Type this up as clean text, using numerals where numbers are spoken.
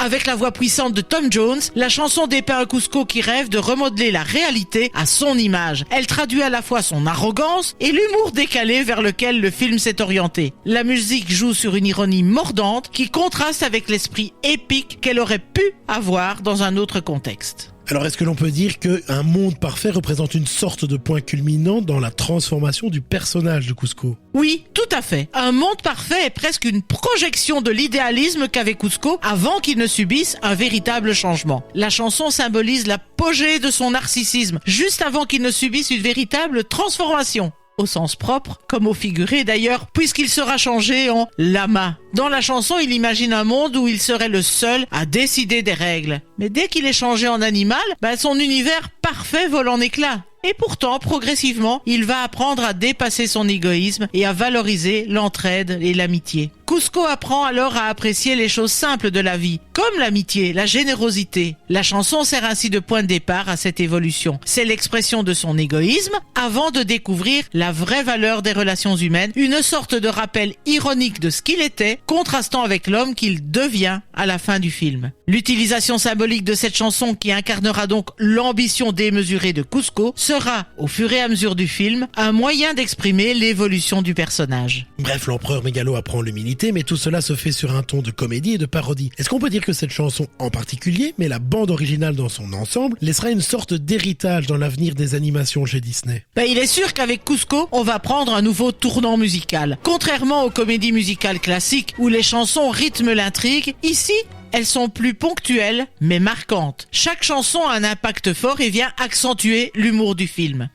Avec la voix puissante de Tom Jones, la chanson dépeint un Kuzco qui rêve de remodeler la réalité à son image. Elle traduit à la fois son arrogance et l'humour décalé vers lequel le film s'est orienté. La musique joue sur une ironie mordante qui contraste avec l'esprit épique qu'elle aurait pu avoir dans un autre contexte. Alors est-ce que l'on peut dire qu'un monde parfait représente une sorte de point culminant dans la transformation du personnage de Kuzco? Oui, tout à fait. Un monde parfait est presque une projection de l'idéalisme qu'avait Kuzco avant qu'il ne subisse un véritable changement. La chanson symbolise l'apogée de son narcissisme, juste avant qu'il ne subisse une véritable transformation. Au sens propre, comme au figuré d'ailleurs, puisqu'il sera changé en lama. Dans la chanson, il imagine un monde où il serait le seul à décider des règles. Mais dès qu'il est changé en animal, son univers parfait vole en éclats. Et pourtant, progressivement, il va apprendre à dépasser son égoïsme et à valoriser l'entraide et l'amitié. Kuzco apprend alors à apprécier les choses simples de la vie, comme l'amitié, la générosité. La chanson sert ainsi de point de départ à cette évolution. C'est l'expression de son égoïsme avant de découvrir la vraie valeur des relations humaines, une sorte de rappel ironique de ce qu'il était, contrastant avec l'homme qu'il devient à la fin du film. L'utilisation symbolique de cette chanson qui incarnera donc l'ambition démesurée de Kuzco sera, au fur et à mesure du film, un moyen d'exprimer l'évolution du personnage. Bref, l'empereur mégalo apprend l'humilité, mais tout cela se fait sur un ton de comédie et de parodie. Est-ce qu'on peut dire que cette chanson en particulier, mais la bande originale dans son ensemble, laissera une sorte d'héritage dans l'avenir des animations chez Disney? Il est sûr qu'avec Kuzco, on va prendre un nouveau tournant musical. Contrairement aux comédies musicales classiques où les chansons rythment l'intrigue, ici, elles sont plus ponctuelles, mais marquantes. Chaque chanson a un impact fort et vient accentuer l'humour du film.